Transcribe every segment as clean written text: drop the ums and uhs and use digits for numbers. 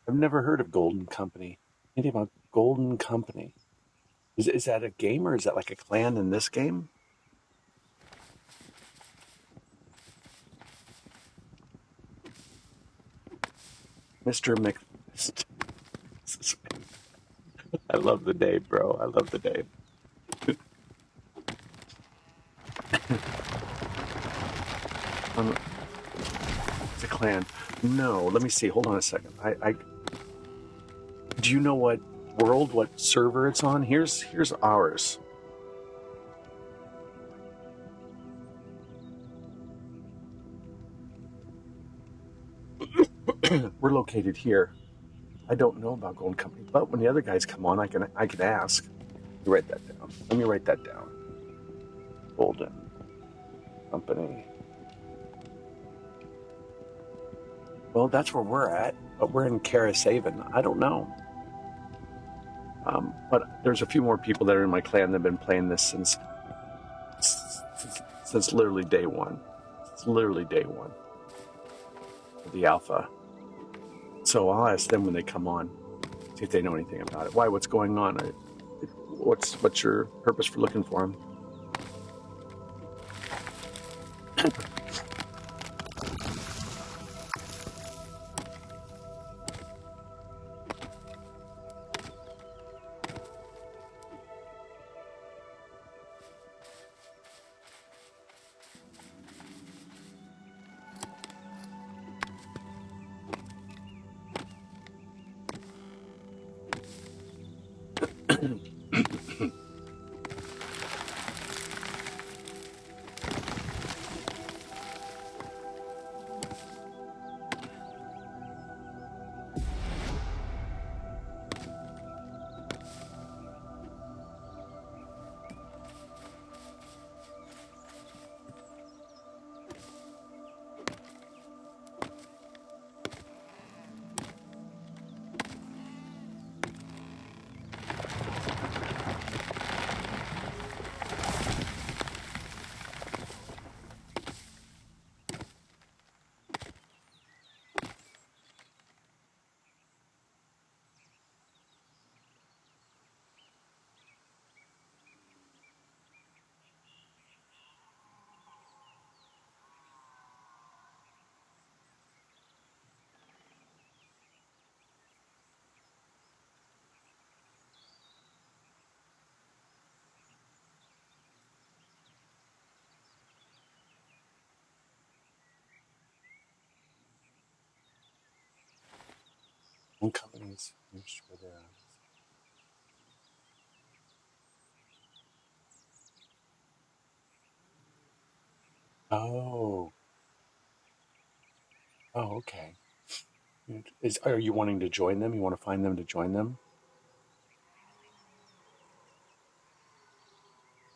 I've never heard of Golden Company. Anything about Golden Company? Is that a game or is that like a clan in this game? Mr. Mc. I love the name, bro. I love the name. Um, it's a clan. No, let me see. Hold on a second. Do you know what world, what server it's on? Here's ours. We're located here. I don't know about Golden Company, but when the other guys come on, I can ask. You write that down. Let me write that down. Golden Company. Well, that's where we're at, but we're in Haven. I don't know. But there's a few more people that are in my clan that have been playing this since literally day one. It's literally day one of the alpha. So I'll ask them when they come on, see if they know anything about it. Why? What's going on? What's your purpose for looking for them? One company's finished with their. Oh, oh, okay. Are you wanting to join them? You want to find them to join them?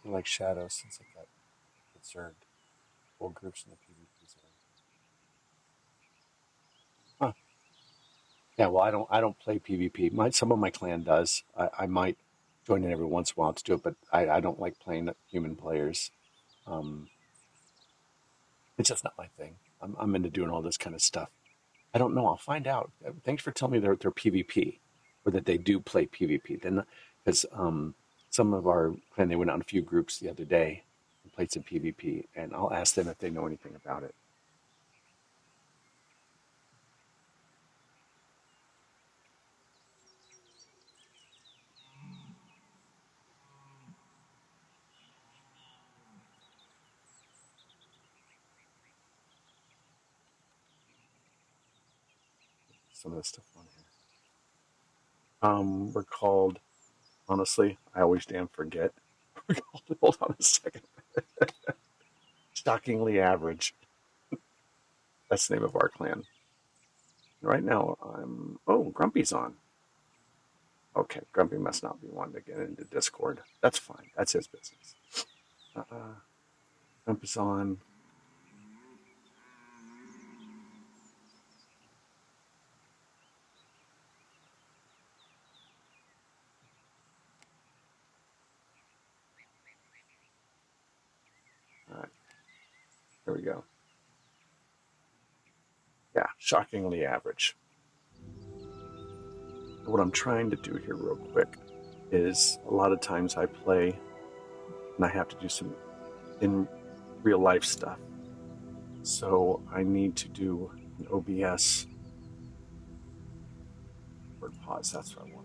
They're like shadows since it got observed. Full groups in the PvP zone. Huh. Yeah. Well, I don't play PvP. Some of my clan does. I might join in every once in a while to do it, but I don't like playing human players. Um, it's just not my thing. I'm into doing all this kind of stuff. I don't know. I'll find out. Thanks for telling me they're PvP, or that they do play PvP. Then, because some of our clan, they went out in a few groups the other day and played some PvP, and I'll ask them if they know anything about it. Some of the stuff on here. We're called. Honestly, I always damn forget. We're called. Hold on a second. Shockingly average. That's the name of our clan. Right now, I'm. Oh, Grumpy's on. Okay, Grumpy must not be one to get into Discord. That's fine. That's his business. Grumpy's on. All right, here we go. Yeah, shockingly average. What I'm trying to do here real quick is a lot of times I play and I have to do some in real life stuff. So I need to do an OBS word pause. That's what I wanted.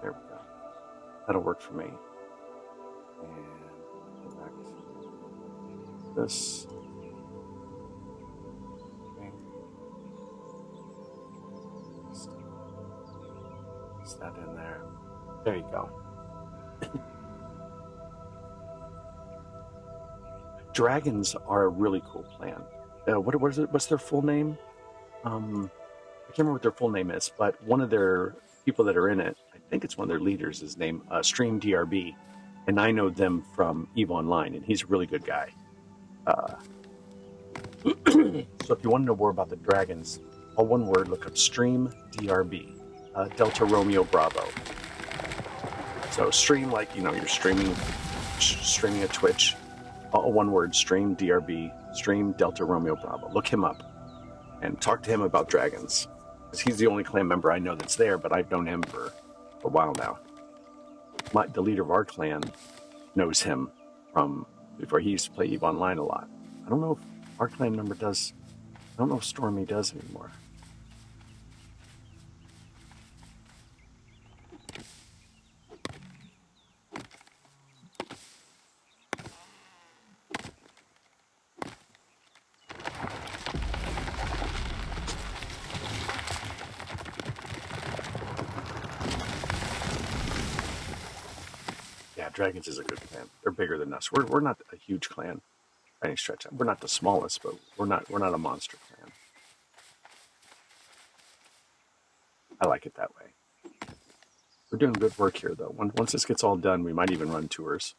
There we go. That'll work for me. And go back to this. Okay. Just that in there. There you go. Dragons are a really cool plan. What is it? What's their full name? I can't remember what their full name is, but one of their people that are in it, I think it's one of their leaders, is named Stream DRB, and I know them from EVE Online, and he's a really good guy. So if you want to know more about the dragons, all one word, look up Stream DRB, Delta Romeo Bravo. So stream, like, you know, you're streaming a Twitch, all one word, Stream DRB, Stream Delta Romeo Bravo. Look him up and talk to him about dragons. Because he's the only clan member I know that's there, but I've known him for a while now. The leader of our clan knows him from before. He used to play EVE Online a lot. I don't know if our clan member does. I don't know if Stormy does anymore. Dragons is a good clan. They're bigger than us. We're not a huge clan by any stretch. We're not the smallest, but we're not a monster clan. I like it that way. We're doing good work here, though. Once this gets all done, we might even run tours.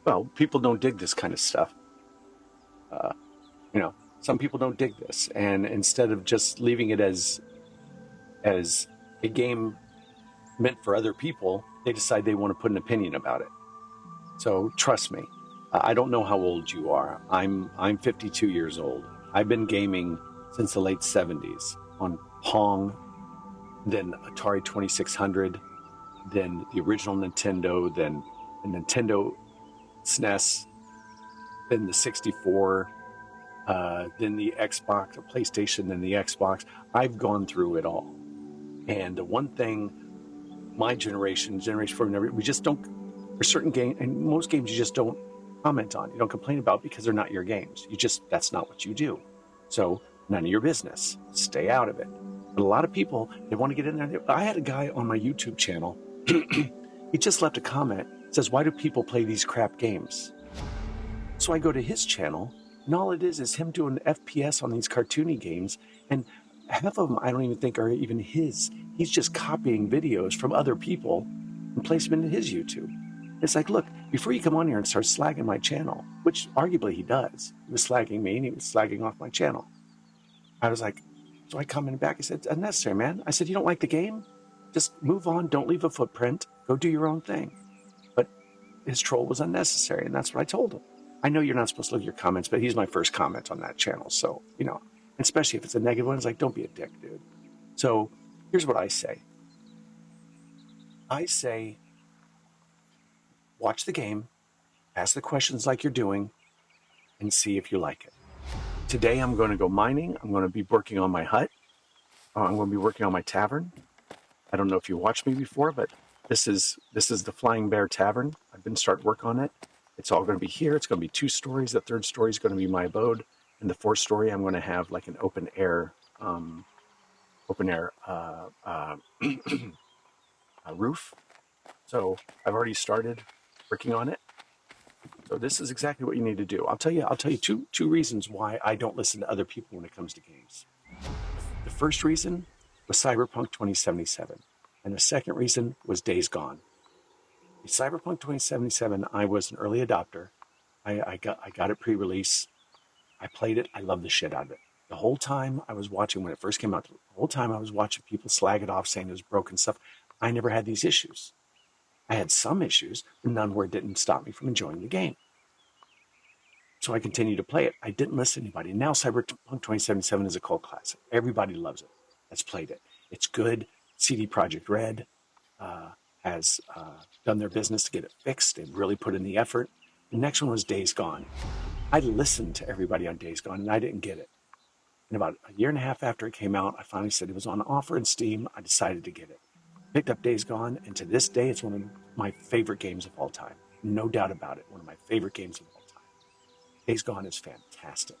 Well, people don't dig this kind of stuff. Some people don't dig this, and instead of just leaving it as a game meant for other people, they decide they want to put an opinion about it. So trust me, I don't know how old you are. I'm 52 years old. I've been gaming since the late 70s on Pong, then Atari 2600, then the original Nintendo, then the Nintendo SNES, then the 64, then the Xbox, the PlayStation, then the Xbox. I've gone through it all. And the one thing my generation 4, we just don't, there's certain games, and most games you just don't comment on. You don't complain about because they're not your games. That's not what you do. So none of your business. Stay out of it. But a lot of people, they want to get in there. I had a guy on my YouTube channel. He just left a comment. Says, why do people play these crap games? So I go to his channel, and all it is him doing FPS on these cartoony games, and half of them I don't even think are even his. He's just copying videos from other people and place them into his YouTube. It's like, look, before you come on here and start slagging my channel, which arguably he does, he was slagging me and he was slagging off my channel. I was like, so I commented back, I said, it's unnecessary, man. I said, you don't like the game? Just move on, don't leave a footprint, go do your own thing. But his troll was unnecessary, and that's what I told him. I know you're not supposed to look at your comments, but he's my first comment on that channel. So, especially if it's a negative one, it's like, don't be a dick, dude. So here's what I say. I say, watch the game, ask the questions like you're doing, and see if you like it. Today I'm going to go mining. I'm going to be working on my hut. I'm going to be working on my tavern. I don't know if you watched me before, but this is the Flying Bear Tavern. I've been starting work on it. It's all going to be here. It's going to be 2 stories. The 3rd story is going to be my abode, and the 4th story I'm going to have like an open air roof. So I've already started working on it. So this is exactly what you need to do. I'll tell you two reasons why I don't listen to other people when it comes to games. The first reason was Cyberpunk 2077, and the second reason was Days Gone. In Cyberpunk 2077, I was an early adopter. I got it pre-release. I played it. I loved the shit out of it. The whole time I was watching when it first came out, the whole time I was watching people slag it off saying it was broken stuff. I never had these issues. I had some issues, but none where it didn't stop me from enjoying the game. So I continued to play it. I didn't listen to anybody. Now Cyberpunk 2077 is a cult classic. Everybody loves it. That's played it. It's good. CD Projekt Red has done their business to get it fixed. They've really put in the effort. The next one was Days Gone. I listened to everybody on Days Gone, and I didn't get it. And about a year and a half after it came out, I finally said it was on offer in Steam. I decided to get it. Picked up Days Gone, and to this day, it's one of my favorite games of all time. No doubt about it. One of my favorite games of all time. Days Gone is fantastic.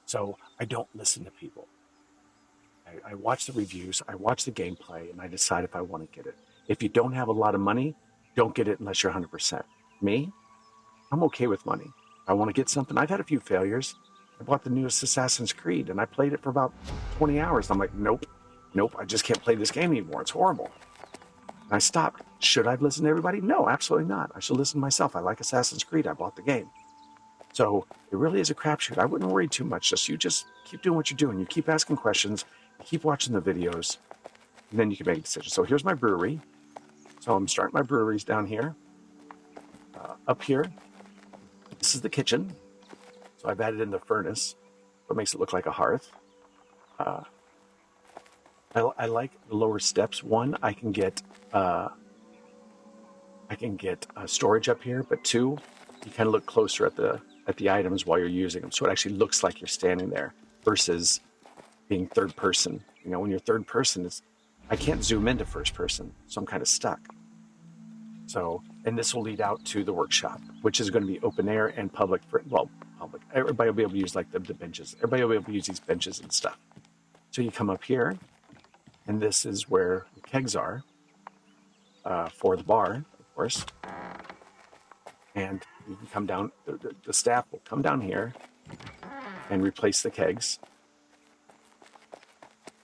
So I don't listen to people. I watch the reviews, I watch the gameplay, and I decide if I want to get it. If you don't have a lot of money, don't get it unless you're 100%. Me, I'm okay with money. I want to get something. I've had a few failures. I bought the newest Assassin's Creed, and I played it for about 20 hours. I'm like, nope, I just can't play this game anymore. It's horrible. And I stopped. Should I listen to everybody? No, absolutely not. I should listen to myself. I like Assassin's Creed. I bought the game. So it really is a crapshoot. I wouldn't worry too much. You just keep doing what you're doing. You keep asking questions. You keep watching the videos. And then you can make a decision. So here's my brewery. So I'm starting my breweries down here. Up here, this is the kitchen. So I've added in the furnace. What makes it look like a hearth. I like the lower steps. One, I can get storage up here, but 2, you kind of look closer at the items while you're using them, so it actually looks like you're standing there versus being third person. You know, when you're third person, I can't zoom into first person, so I'm kind of stuck. So, and this will lead out to the workshop, which is going to be open air and public. Public. Everybody will be able to use like the benches. Everybody will be able to use these benches and stuff. So you come up here, and this is where the kegs are for the bar, of course. And you can come down. The staff will come down here and replace the kegs.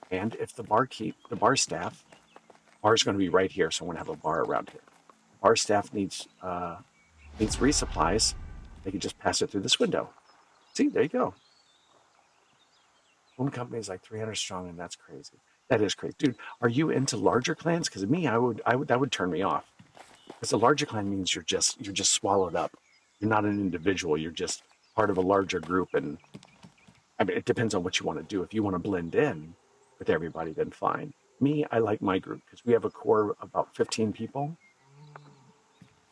And if the bar staff, bar is going to be right here, so I'm going to have a bar around here. Bar staff needs resupplies. They can just pass it through this window. See, there you go. One company is like 300 strong, and that's crazy. That is crazy, dude. Are you into larger clans? Because me, that would turn me off. Because a larger clan means you're just swallowed up. You're not an individual. You're just part of a larger group, and I mean, it depends on what you want to do. If you want to blend in with everybody, then fine. Me, I like my group because we have a core of about 15 people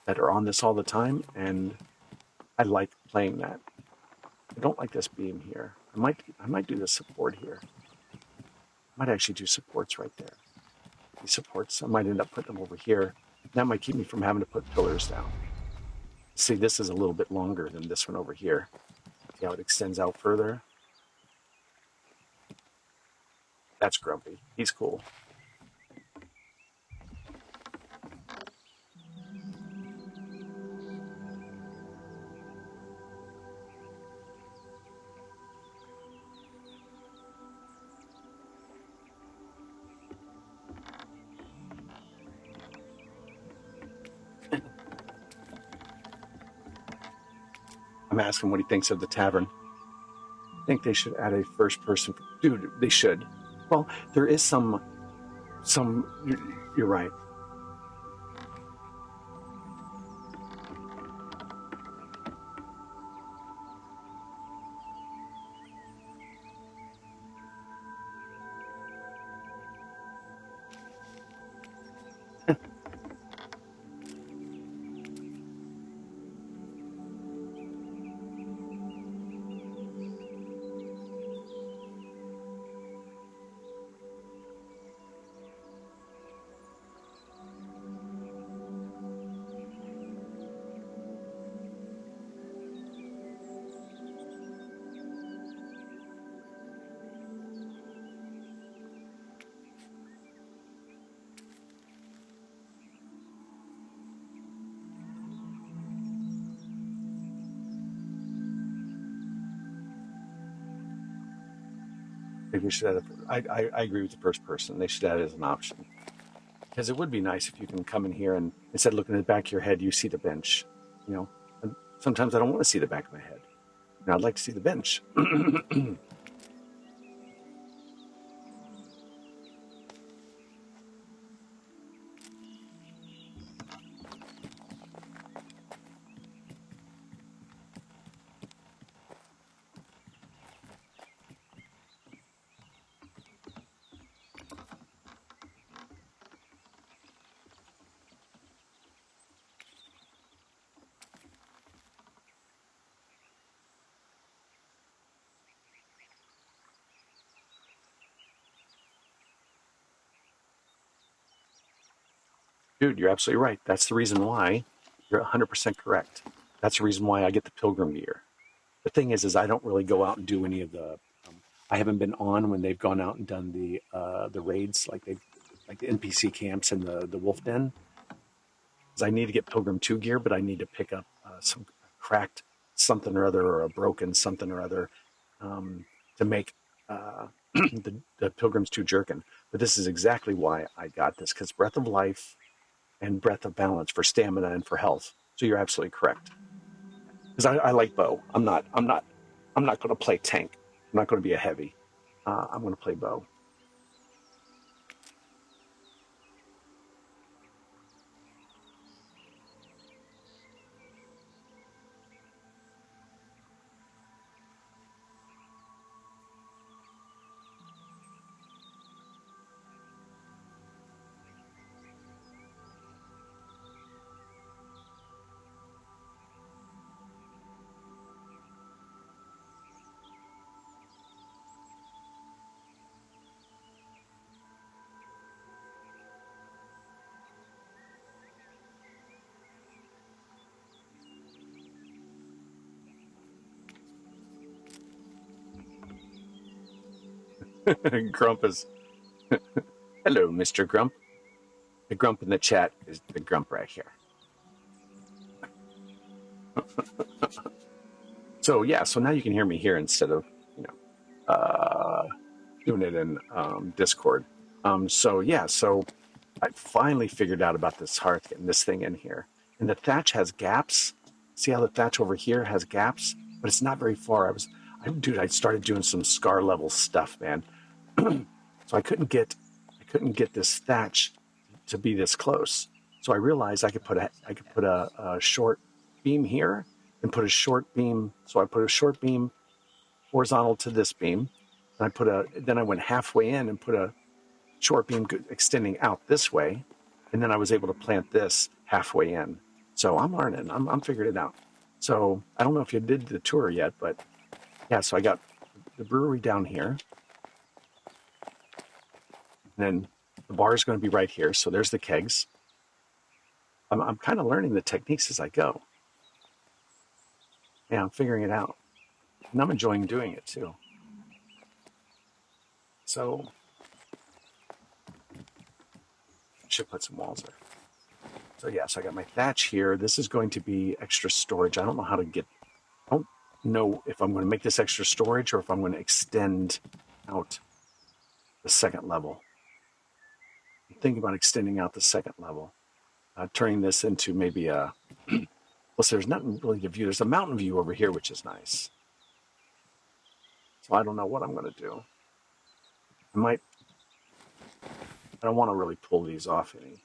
that are on this all the time, and I like playing that. I don't like this beam here. I might do the support here. I might actually do supports right there. These supports, I might end up putting them over here. That might keep me from having to put pillars down. See, this is a little bit longer than this one over here. See how it extends out further? That's Grumpy. He's cool. I'm asking what he thinks of the tavern. I think they should add a first person. Dude, they should. Well, there is some. You're right. Maybe we should add I agree with the first person. They should add it as an option. Because it would be nice if you can come in here and instead of looking at the back of your head, you see the bench. You know, and sometimes I don't want to see the back of my head. You know, I'd like to see the bench. Dude, you're absolutely right. That's the reason why you're 100% correct. That's the reason why I get the pilgrim gear. The thing is I don't really go out and do any of the. I haven't been on when they've gone out and done the raids like the NPC camps and the Wolf Den. Because I need to get Pilgrim 2 gear, but I need to pick up some cracked something or other or a broken something or other to make the Pilgrim's 2 jerkin. But this is exactly why I got this, because Breath of Life and Breath of Balance for stamina and for health. So you're absolutely correct. Because I like bow. I'm not going to play tank. I'm not going to be a heavy. I'm going to play bow. Grump is hello, Mr. Grump. The Grump in the chat is the Grump right here. So yeah, so now you can hear me here instead of doing it in Discord. So yeah, so I finally figured out about this hearth, getting this thing in here, and the thatch has gaps. See how the thatch over here has gaps, but it's not very far. I started doing some scar level stuff, man. So I couldn't get this thatch to be this close. So I realized I could put a short beam here and put a short beam. So I put a short beam horizontal to this beam. And then I went halfway in and put a short beam extending out this way. And then I was able to plant this halfway in. So I'm learning. I'm figuring it out. So I don't know if you did the tour yet, but yeah, so I got the brewery down here. And then the bar is going to be right here. So there's the kegs. I'm kind of learning the techniques as I go. Yeah, I'm figuring it out. And I'm enjoying doing it too. So I should put some walls there. So yeah, so I got my thatch here. This is going to be extra storage. I don't know how to get, I don't know if I'm going to make this extra storage or if I'm going to extend out the second level. I'm thinking about extending out the second level. Turning this into maybe a, plus there's nothing really to view. There's a mountain view over here, which is nice. So I don't know what I'm going to do. I don't want to really pull these off any.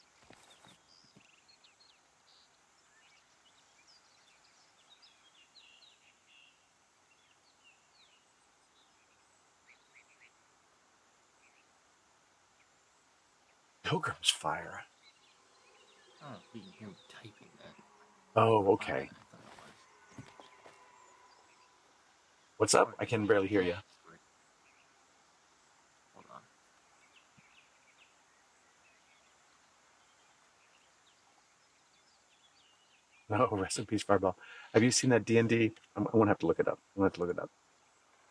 Pilgrim's Fire. Oh, we can hear me typing then. Oh, okay. What's up? I can barely hear you. Hold on. No, rest in peace, Fireball. Have you seen that D&D? I won't have to look it up.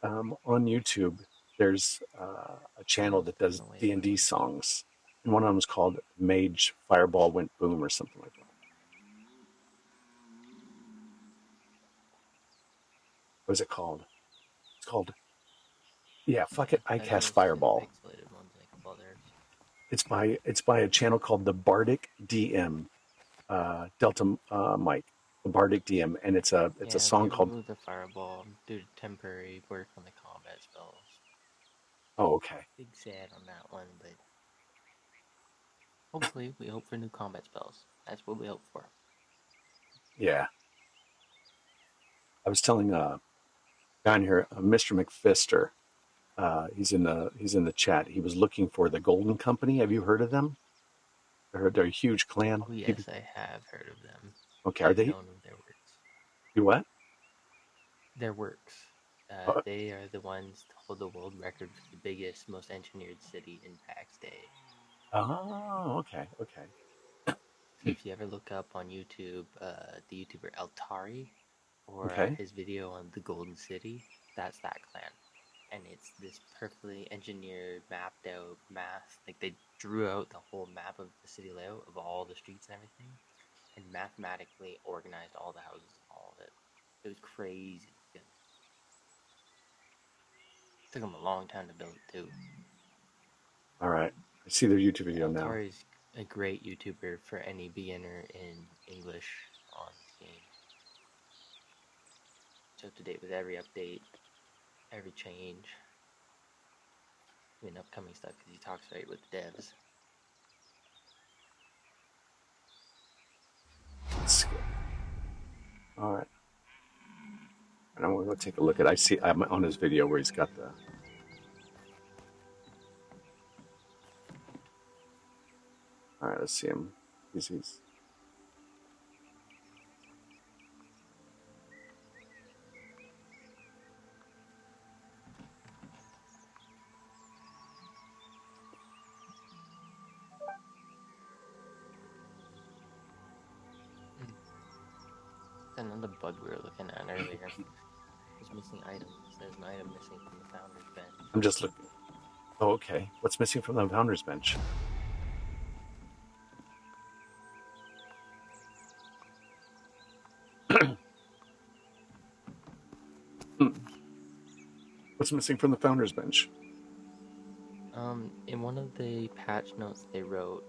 On YouTube, there's a channel that does D&D songs. And one of them is called Mage Fireball Went Boom or something like that. What is it called? It's called Yeah, fuck it. I I've only cast seen the Fireball. pixelated ones and a couple others. It's by a channel called the Bardic DM, Delta Mike, the Bardic DM, and it's a Yeah, song they called. removed the fireball due to temporary work on the combat spells. Oh, okay. Big sad on that one, but hopefully we hope for new combat spells. That's what we hope for. Yeah, I was telling down here, Mr. McFister. He's in the chat. He was looking for the Golden Company. Have you heard of them? They're a huge clan. Oh yes, I have heard of them. Okay, are I've they? known of their works. You what? Their works. Uh, They are the ones to hold the world record for the biggest, most engineered city in Pax Dei. oh, okay, okay. So if you ever look up on YouTube, the YouTuber Altari, or Okay. his video on the Golden City, that's that clan. And it's this perfectly engineered, mapped out math. Like they drew out the whole map of the city layout of all the streets and everything, and mathematically organized all the houses and all of it. It was crazy. It took them a long time to build it too. All right. I see their YouTube video now. Altari's a great YouTuber for any beginner in English on Steam. It's up to date with every update, every change, upcoming stuff because he talks right with the devs. Let's go. All right. And I'm going to take a look at. I'm on his video where he's got the. All right. Let's see him. He's. Another bug we were looking at earlier was missing items. There's an item missing from the founder's bench. I'm just looking. Oh, okay. What's missing from the founder's bench? What's missing from the founder's bench? In one of the patch notes they wrote,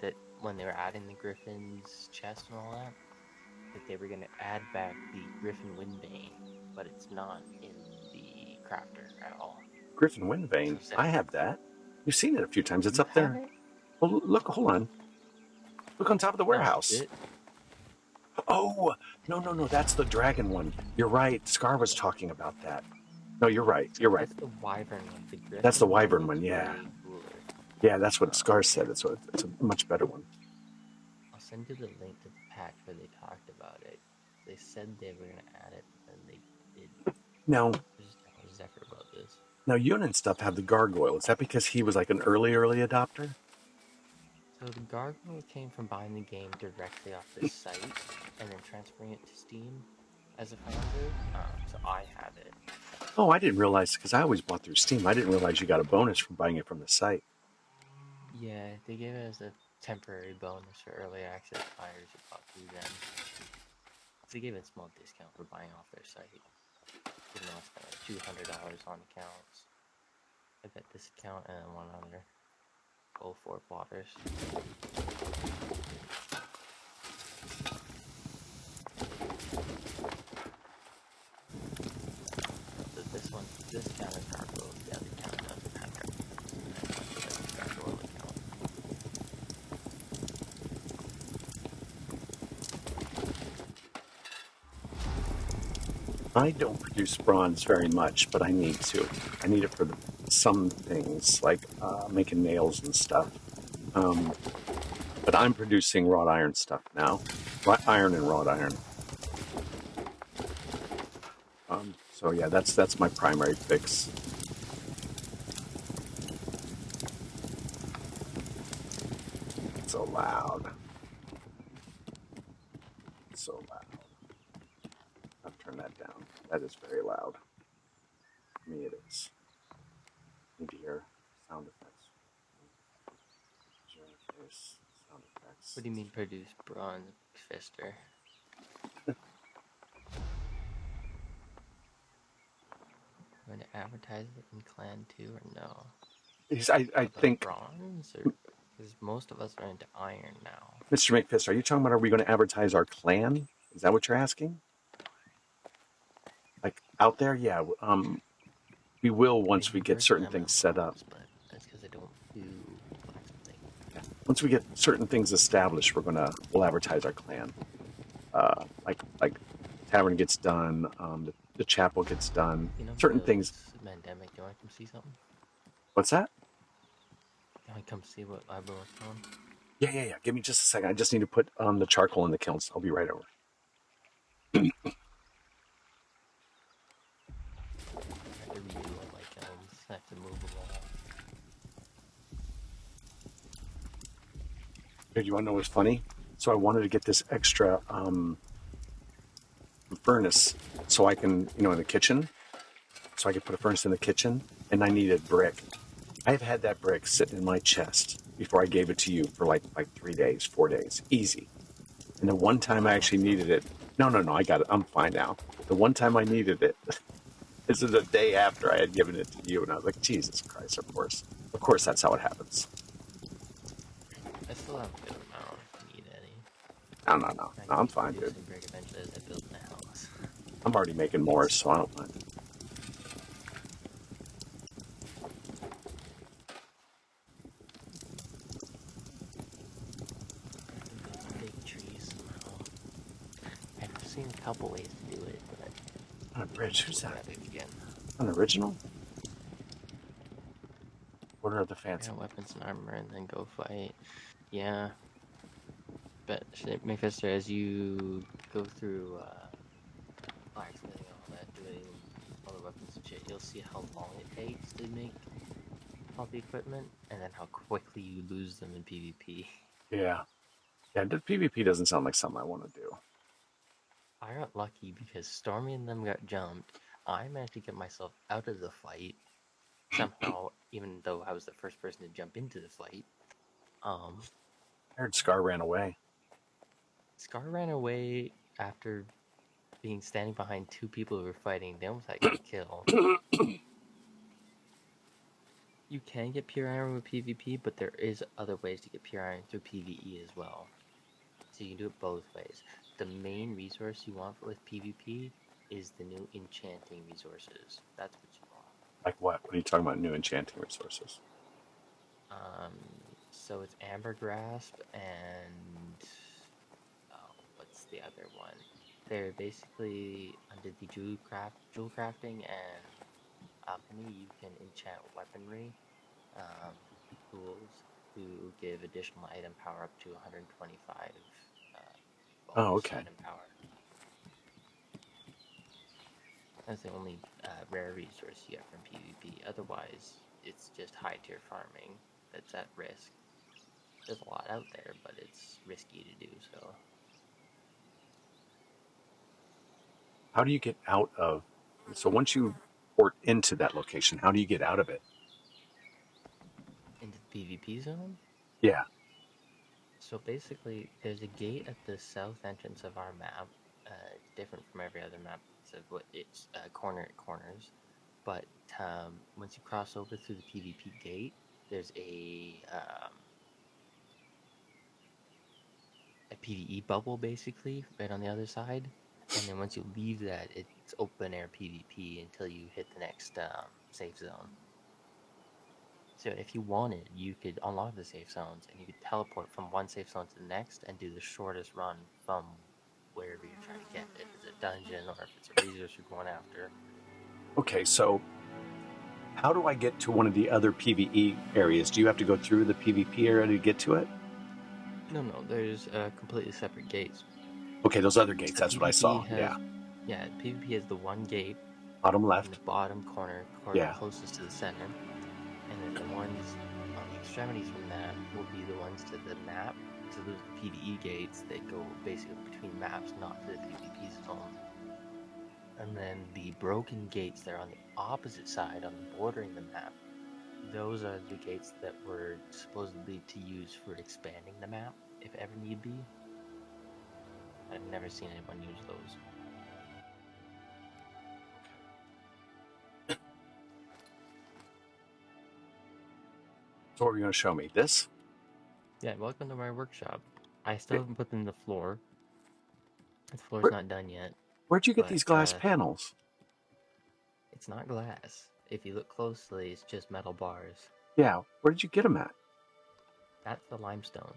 that when they were adding the Griffin's chest and all that they were gonna add back the Griffin Windbane, but it's not in the crafter at all. Griffin Windbane. So I have that. You've seen it a few times. It's you up have there. it? Well, look. Hold on. Look on top of the Oh, warehouse. is it? Oh, no. That's the dragon one. You're right. Scar was talking about that. No, you're right. You're right. That's the Wyvern one. The Griffin That's the one Wyvern one, is yeah. way cooler. Yeah, that's what Scar said. It's a much better one. I'll send you the link to the pack where they talked about it. They said they were gonna add it, but then they did. Now, Just tell Zephyr about this. now Yun and stuff have the gargoyle. Is that because he was like an early adopter? So the gargoyle came from buying the game directly off the site and then transferring it to Steam as a founder. So I have it. Oh, I didn't realize, because I always bought through Steam. I didn't realize you got a bonus from buying it from the site. Yeah, they gave it as a temporary bonus for early access buyers who bought through them. They gave it a small discount for buying off their site. Even though I spent like $200 on accounts. I bet this account and then one other. Both 4 plotters. So this account is gargoyle, the other account doesn't have gargoyles. That's the gargoyle account. I don't produce bronze very much, but I need to. I need it for some things, like making nails and stuff. But I'm producing wrought iron stuff now. Iron and wrought iron. So yeah, that's my primary fix. It's so loud. So loud. I'll turn that down. That is very loud. For me, it is. Need to hear sound effects. Sound effects. What do you mean produce bronze, Fister? going to advertise it in Clan 2 or no? I The think, bronze, or because most of us are into iron now. Mr. McFist, are you talking about, are we going to advertise our clan? Is that what you're asking? Like out there? Yeah. We will I once we prefer get certain Gem things and set up. bronze, but that's because I don't do blacksmithing. Yeah. Once we get certain things established, we'll advertise our clan. Like tavern gets done, the chapel gets done. You know, Certain things. builds Mandemikc. Do you want to come see something? What's that? Do you want to come see what I've been working on? Yeah. Give me just a second. I just need to put the charcoal in the kilns. I'll be right over. I have to redo all my kilns. I have to move them all. Here, you want to know what's funny? So I wanted to get this extra furnace so I can, in the kitchen, so I could put a furnace in the kitchen, and I needed brick. I've had that brick sitting in my chest before I gave it to you for like 3 days, 4 days, easy. And the one time I actually needed it, no, I got it. I'm fine now. The one time I needed it, this is the day after I had given it to you, and I was like, Jesus Christ, of course, that's how it happens. I still have a good amount if you need any. No, I can I'm keep fine, dude. producing brick eventually as I build my house. I'm already making more, so I don't mind. I can build a big tree somehow. I've seen a couple ways to do it, but On a bridge, let's who's look that? at it again. An original? What are the fancy? Yeah, weapons and armor, and then go fight. Yeah, but Mephisto, as you go through blacksmithing and all that, doing all the weapons and shit, you'll see how long it takes to make all the equipment, and then how quickly you lose them in PvP. Yeah. The PvP doesn't sound like something I want to do. I got lucky because Stormy and them got jumped. I managed to get myself out of the fight somehow, even though I was the first person to jump into the fight. I heard Scar ran away. Scar ran away after being standing behind two people who were fighting. They almost had got a kill. You can get pure iron with PvP, but there is other ways to get pure iron through PvE as well. So you can do it both ways. The main resource you want with PvP is the new enchanting resources. That's what you want. Like what? What are you talking about? New enchanting resources? So it's amber grasp and what's the other one? They're basically under the jewel crafting and alchemy. You can enchant weaponry, tools to give additional item power up to 125 Oh, bonus okay. item power. That's the only rare resource you get from PvP. Otherwise, it's just high tier farming that's at risk. There's a lot out there, but it's risky to do so. How do you get out of? So once you port into that location, how do you get out of it? Into the PvP zone? Yeah. So basically, there's a gate at the south entrance of our map. It's different from every other map. It's corners. But once you cross over through the PvP gate, there's a PvE bubble basically right on the other side. And then once you leave that, it's open air PvP until you hit the next safe zone. So if you wanted, you could unlock the safe zones and you could teleport from one safe zone to the next and do the shortest run from wherever you're trying to get. If it's a dungeon or if it's a resource you're going after. Okay, so how do I get to one of the other PvE areas? Do you have to go through the PvP area to get to it? No, there's completely separate gates. Okay, those other gates. That's what I saw. PvP has the one gate Bottom in the left. bottom corner Yeah. closest to the center, and then the ones on the extremities from that will be the ones to the map. So those are the PvE gates that go basically between maps, not to the PvP zone. And then the broken gates that are on the opposite side, on the bordering the map, those are the gates that were supposedly to use for expanding the map, if ever need be. I've never seen anyone use those. So what are you going to show me? This? Yeah, welcome to my workshop. I still Where, haven't put in the floor. The floor's where, not done yet, where'd you get but these glass panels? it's not glass. If you look closely, it's just metal bars. Yeah, where did you get them at? That's the limestone.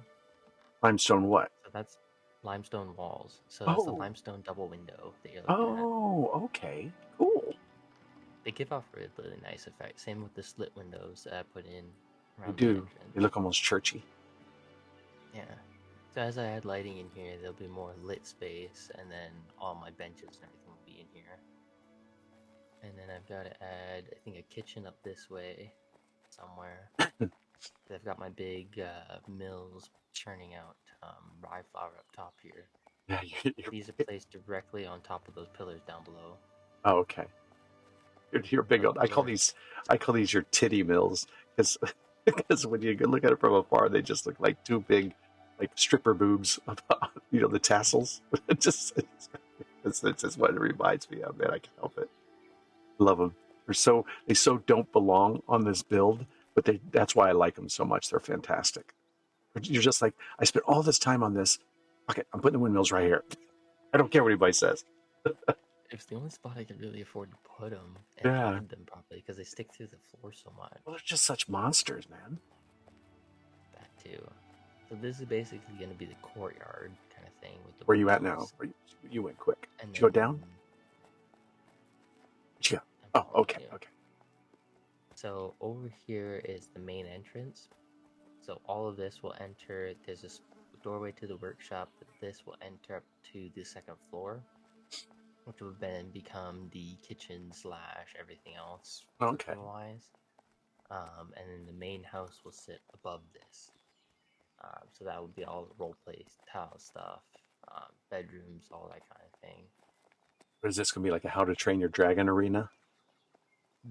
Limestone what? So that's limestone walls. So that's the Oh, limestone double window that you're looking at. oh, okay, cool. They give off a really nice effect. Same with the slit windows that I put in They around the do. They entrance. look almost churchy. Yeah. So as I add lighting in here, there'll be more lit space, and then all my benches and everything will be in here. And then I've got to add, I think, a kitchen up this way somewhere. I've got my big mills churning out rye flour up top here. Yeah, These are placed directly on top of those pillars down below. oh, okay. You're big on. Over. I call these your titty mills because because when you look at it from afar, they just look like two big, like stripper boobs. You know, the tassels. It just it's just what it reminds me of. Man, I can't help it. Love them. They so don't belong on this build, but that's why I like them so much. They're fantastic. You're just like, I spent all this time on this. Okay, I'm putting the windmills right here. I don't care what anybody says. It's the only spot I could really afford to put them and Yeah. hide them properly because they stick through the floor so much. Well, they're just such monsters, man. That too. So this is basically going to be the courtyard kind of thing with the Where you at now? windows. You went quick. And Did you then go down? Did you go? I'm Oh, following okay, you. okay. So over here is the main entrance. So all of this will enter. There's this doorway to the workshop, but this will enter up to the second floor, which will then become the kitchen slash everything else Okay. cooking wise. And then the main house will sit above this. So that would be all the role play tile stuff, bedrooms, all that kind of thing. What is this going to be like a How to Train Your Dragon arena?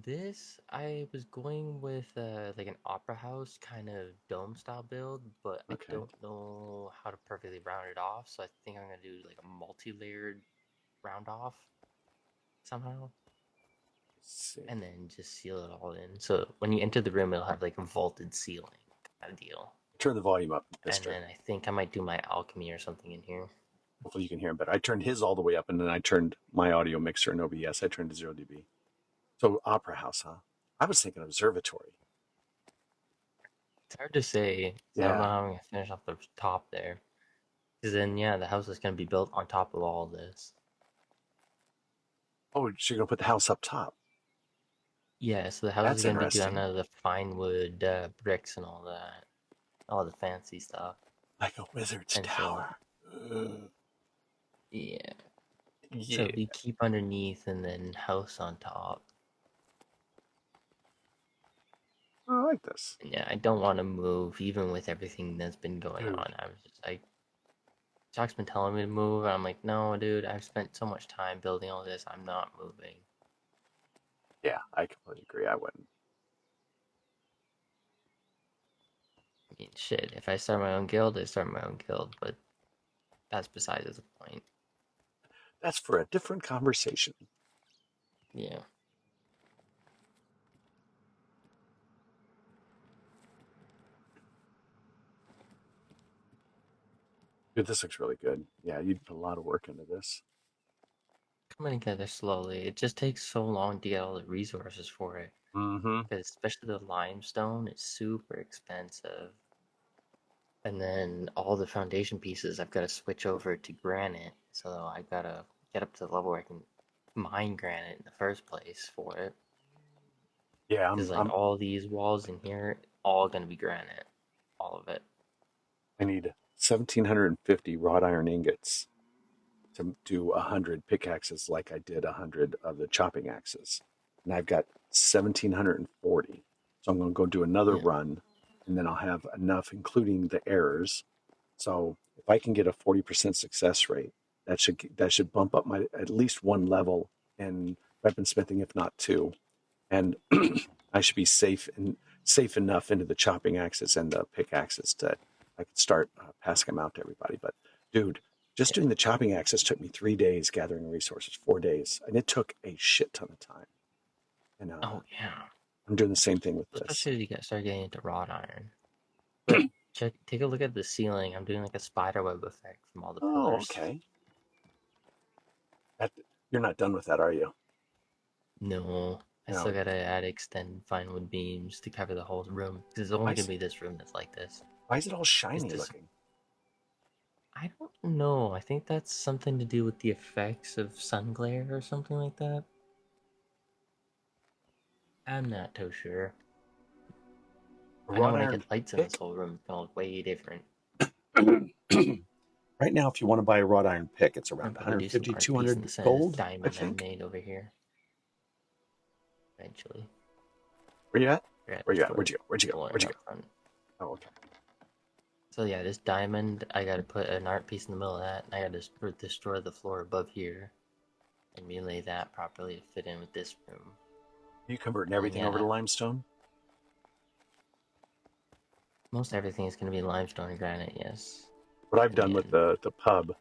This I was going with like an opera house kind of dome style build, but I Okay. don't know how to perfectly round it off. So I think I'm gonna do like a multi-layered round off somehow, Sick. and then just seal it all in. So when you enter the room, it'll have like a vaulted ceiling kind of deal. Turn the volume up, And mister. then I think I might do my alchemy or something in here. Hopefully you can hear him better. I turned his all the way up, and then I turned my audio mixer in OBS. I turned to 0 dB. So opera house, huh? I was thinking observatory. It's hard to say. So I don't know Yeah. how I'm gonna finish off the top there. Because then, yeah, the house is gonna be built on top of all this. Oh, so you're going to put the house up top. Yeah, so the house That's is gonna be done interesting. out of the fine wood bricks and all that, all the fancy stuff. Like a wizard's And so, tower. yeah. So Yeah. we keep underneath and then house on top. I like this. And yeah, I don't want to move, even with everything that's been going Dude. on. I was just like, Jock's been telling me to move, and I'm like, no, dude, I've spent so much time building all this, I'm not moving. Yeah, I completely agree. I wouldn't. I mean, shit, if I start my own guild, I start my own guild, but that's besides the point. That's for a different conversation. Yeah. Dude, this looks really good. Yeah, you put a lot of work into this. Coming together slowly. It just takes so long to get all the resources for it. Mm-hmm. Because especially the limestone is super expensive. And then all the foundation pieces I've got to switch over to granite. So I've got to get up to the level where I can mine granite in the first place for it. Yeah, Because like all these walls in here, all going to be granite. All of it. I need 1,750 wrought iron ingots to do 100 pickaxes like I did 100 of the chopping axes. And I've got 1,740. So I'm going to go do another Yeah. run, and then I'll have enough, including the errors. So if I can get a 40% success rate, that should bump up my at least one level in weaponsmithing, if not two. And I should be safe enough into the chopping axes and the pickaxes to I could start passing them out to everybody. But dude, just Yeah. doing the chopping axes took me 3 days gathering resources, 4 days, and it took a shit ton of time. And Oh, yeah. I'm doing the same thing with this. Especially as you start getting into wrought iron. Look, take a look at the ceiling. I'm doing like a spider web effect from all the Oh, pillars. okay. You're not done with that, are you? No, I No. still gotta add extend fine wood beams to cover the whole room. Because it's only gonna be this room that's like this. Why is it all shiny This, looking? I don't know. I think that's something to do with the effects of sun glare or something like that. I'm not too sure. A I know wrought when I iron get lights in this pick? whole room, it's gonna look way different. Right now, if you want to buy a wrought iron pick, it's I'm around about to do some 150, art piece in 200 the gold, I diamond I think. made over here. Eventually. Where you at? Right, Where you at? store Where'd you go? Where'd you go? flooring Where'd you up go? front. Oh, okay. So yeah, this diamond, I gotta put an art piece in the middle of that, and I gotta destroy the floor above here and relay that properly to fit in with this room. Are you converting And then, everything over to yeah, limestone? most everything is gonna be limestone and granite, yes. What I've In the done with end. the pub,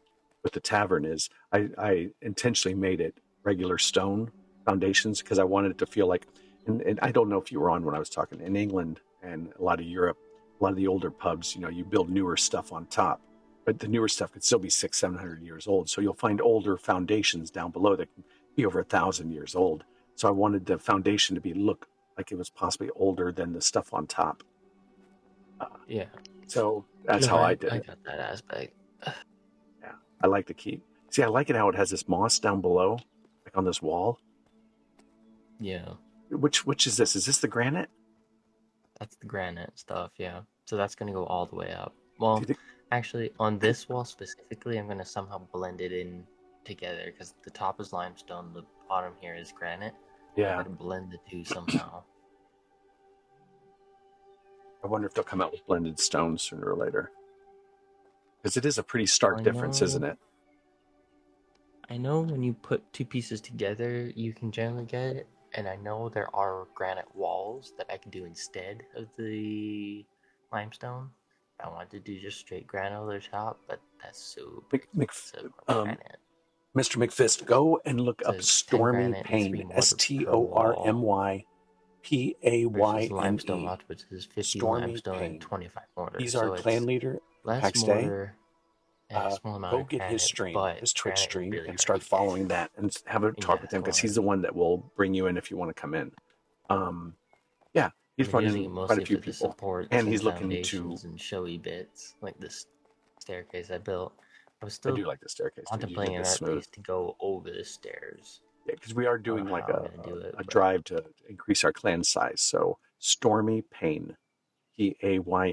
with the tavern, is I intentionally made it regular stone foundations because I wanted it to feel like, and I don't know if you were on when I was talking, in England and a lot of Europe, a lot of the older pubs, you build newer stuff on top, but the newer stuff could still be 600-700 years old. So you'll find older foundations down below that can be over 1,000 years old. So I wanted the foundation to look like it was possibly older than the stuff on top. Yeah. So that's No, how I did I it. got that aspect. Yeah, I like to keep. See, I like it how it has this moss down below, like on this wall. Yeah. Which is this? Is this the granite? That's the granite stuff, yeah. So that's gonna go all the way up. Do you Well, think? actually, on this wall specifically, I'm gonna somehow blend it in together because the top is limestone, the bottom here is granite. I Yeah, gotta blend the two somehow. I wonder if they'll come out with blended stones sooner or later, because it is a pretty I stark difference, isn't know, it? I know when you put two pieces together, you can generally get it, and I know there are granite walls that I can do instead of the limestone. I wanted to do just straight granite over the top, but that's super expensive on Um, granite. Mr. McFist, go and look up So 10 Stormy granite needs to be Payne. mortar per wall versus limestone StormyPayne. lots, which is 50 Stormy limestone and Payne. 25 mortar. He's our So clan it's leader in less Pax Day. mortar and a small amount Go of get his granite, stream, but his Twitch granite stream, really and start hurt following that and have a in talk with that him because he's the quantity. one that will bring you in if you want to come in. Yeah, I've he's been using running it quite a mostly few for the people, supports and and he's looking to. foundations and showy bits, like this staircase I built. I was I still do like the staircase, dude. You did contemplating an this art smooth. piece to go over the stairs. Yeah, because we are I don't know doing like how I'm gonna do it, a but drive to increase our clan size. So Stormy Payne,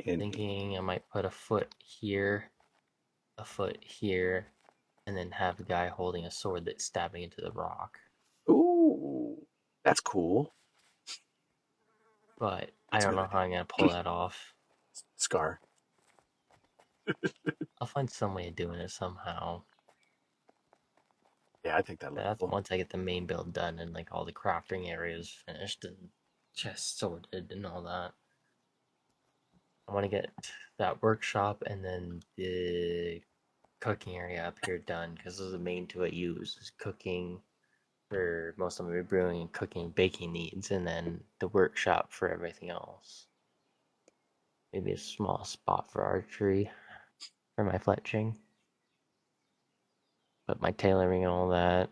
Payne. thinking I might put a foot here, a foot here, and then have a guy holding a sword that's stabbing into the rock. Ooh, that's cool. But I That's a don't good know how idea. I'm gonna pull that off. Scar. I'll find some way of doing it somehow. Yeah, I think that looks That's cool. once I get the main build done and like all the crafting areas finished and chests sorted and all that. I want to get that workshop and then the cooking area up here done because those are the main two I use is cooking for most of my brewing and cooking and baking needs, and then the workshop for everything else. Maybe a small spot for archery for my fletching, but my tailoring and all that,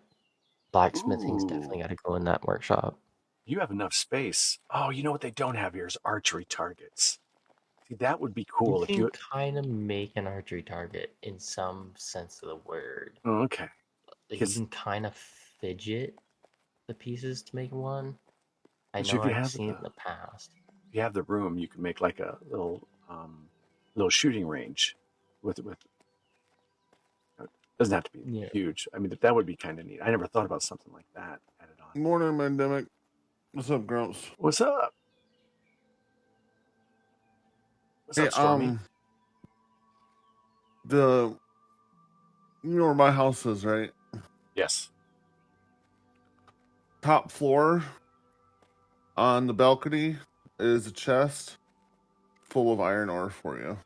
blacksmithing's Ooh, definitely got to go in that workshop. you have enough space. Oh, you know what they don't have here is archery targets. See, that would be You cool if can you. kind of make an archery target in some sense of the word. Oh, okay, Like you because can kind of fidget the pieces to make one. I if know you I've have seen it the in the past. if you have the room, you can make like a little shooting range with. It doesn't have to be Yeah. huge. I mean, that would be kind of neat. I never thought about something like that added on. Morning, Mandemikc. What's up, Grumps? What's up? What's Hey, up, Stormy? the you know where my house is, right? Yes. Top floor on the balcony is a chest full of iron ore for you.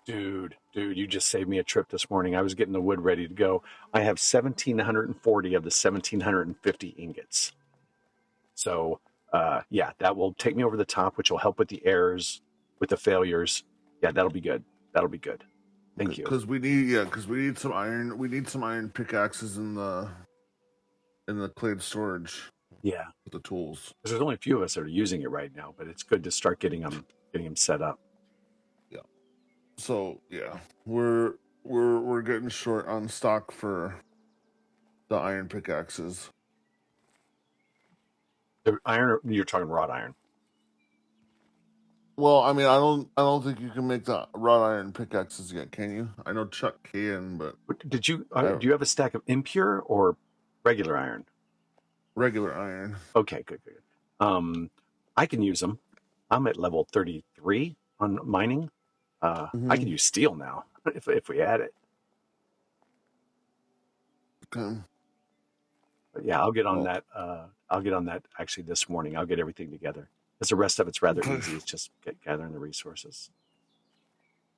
Dude, you just saved me a trip this morning. I was getting the wood ready to go. I have 1,740 of the 1,750 ingots. So Yeah, that will take me over the top, which will help with the errors, with the failures. Yeah, that'll be good. That'll be good. Thank you. Because we need some iron. We need some iron pickaxes in the clay storage. Yeah, With the tools. because there's only a few of us that are using it right now, but it's good to start getting them set up. Yeah. So yeah, we're getting short on stock for the iron pickaxes. The iron, you're talking wrought iron. Well, I mean, I don't think you can make the wrought iron pickaxes yet, can you? I know Chuck can, but Did you? Do you have a stack of impure or regular iron? Regular iron. Okay, good. I can use them. I'm at level 33 on mining. I can use steel now if we add it. Okay. But yeah, I'll get on that. I'll get on that actually this morning. I'll get everything together. Because the rest of it's rather easy. It's just gathering the resources.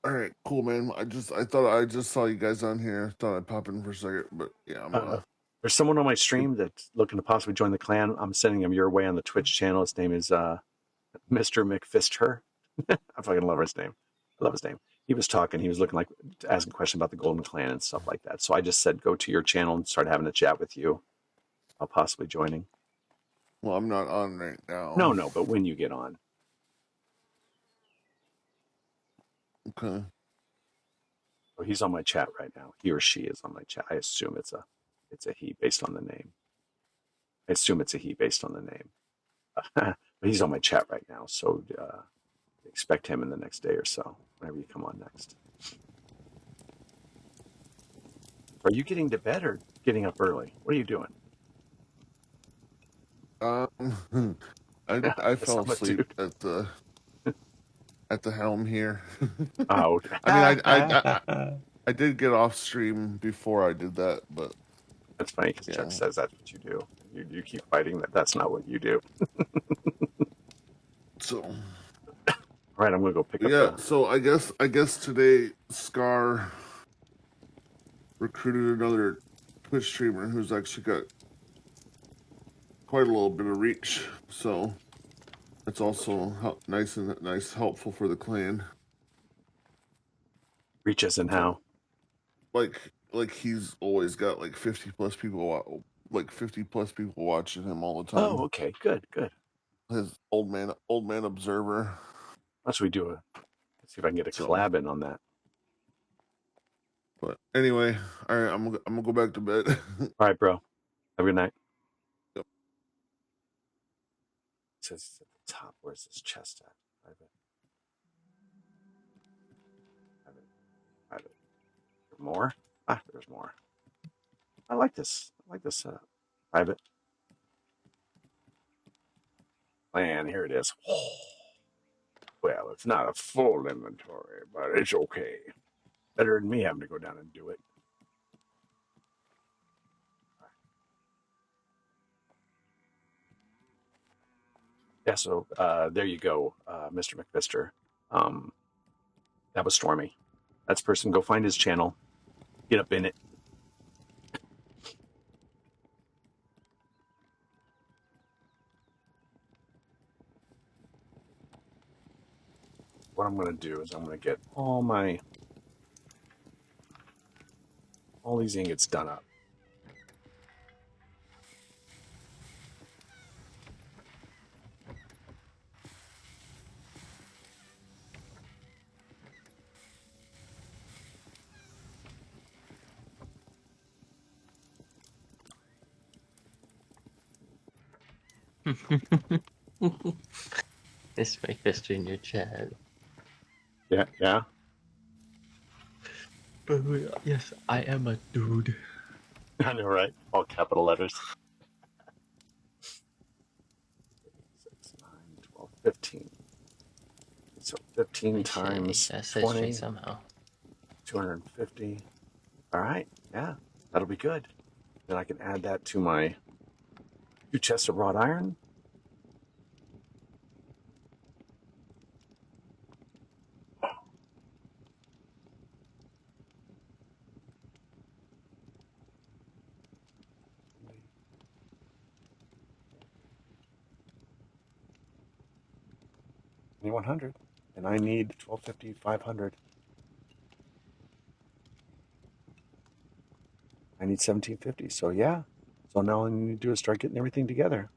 All right, cool, man. I thought I just saw you guys on here. Thought I'd pop in for a second, but yeah, there's someone on my stream that's looking to possibly join the clan. I'm sending him your way on the Twitch channel. His name is Mr. McFister. I fucking love his name. I love his name. He was talking. He was looking like asking questions about the Golden Clan and stuff like that. So I just said, go to your channel and start having a chat with you. I'll possibly joining. Well, I'm not on right now. No, but when you get on. Okay. Oh, he's on my chat right now. He or she is on my chat. I assume it's a he based on the name. But he's on my chat right now. So expect him in the next day or so, whenever you come on next. Are you getting to bed or getting up early? What are you doing? I fell asleep at the helm here. Oh, I mean, I did get off stream before I did that, but that's funny because Chuck says that's what you do. You keep fighting that. That's not what you do. So, all right, I'm gonna go pick up. Yeah, so I guess today Scar recruited another Twitch streamer who's actually got quite a little bit of reach, so it's also helpful for the clan. Reach as in how? Like he's always got like 50 plus people watching him all the time. Oh, okay, good. His old man observer. That's what we do. Let's see if I can get a collab in on that. But anyway, all right, I'm gonna go back to bed. All right, bro. Have a good night. Yep. It says it's at the top. Where's this chest at? Private. More? There's more. I like this. Private. And here it is. Well, it's not a full inventory, but it's okay. Better than me having to go down and do it. Yeah, so there you go, Mr. McFister. That was Stormy. That's person. Go find his channel. Get up in it. What I'm going to do is I'm going to get all these ingots done up. This make this in your chat. Yeah. But yes, I am a dude. I know, right? All capital letters. 6, 9, 12, 15. So 15 times 20. Somehow. 250. All right. Yeah, that'll be good. Then I can add that to my 2 chests of wrought iron. 2100. And I need 1250, 500. I need 1750. So yeah. So now all I need to do is start getting everything together.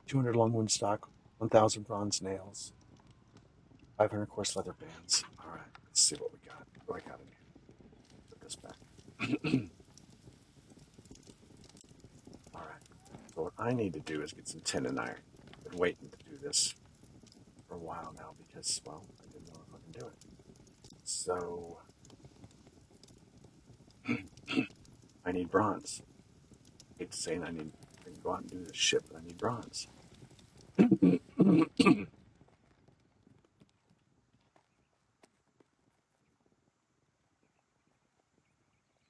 200 longwood stock, 1000 bronze nails, 500 coarse leather bands. All right, let's see what we got. What do I got in here? Put this back. All right. So what I need to do is get some tin and iron. I've been waiting to do this for a while now because, well, I didn't know if I can do it. So I need bronze. I hate to say it, I can go out and do this shit, but I need bronze.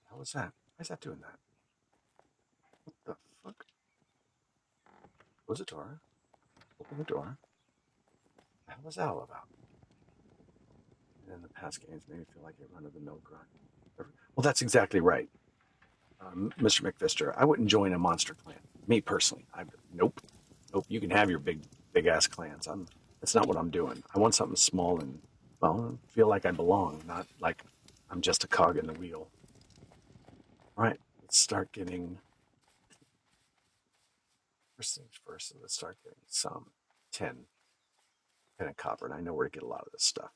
How was that? Why is that doing that? What the fuck? Close the door. Open the door. What the hell was that all about? And then the past games made me feel like a run-of-the-mill grunt. Well, that's exactly right, Mr. McVister. I wouldn't join a monster clan. Me personally, nope. You can have your big ass clans. That's not what I'm doing. I want something small and, well, feel like I belong, not like I'm just a cog in the wheel. All right, let's start getting. First things first, let's start getting some tin and copper, and I know where to get a lot of this stuff.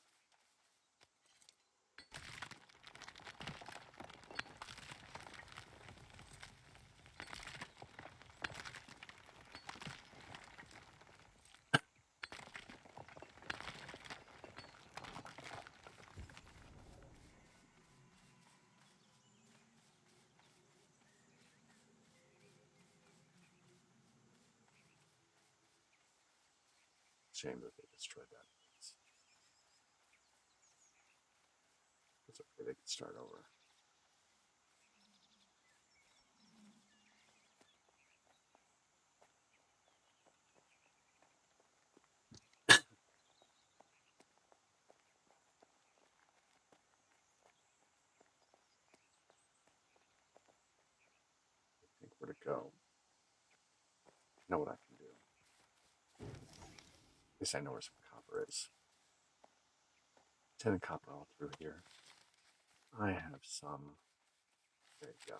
Shame that they destroyed that. It's okay, they can start over. I think where to go. I know what I can do. At least I know where some copper is. Tin and copper all through here. I have some. There you go.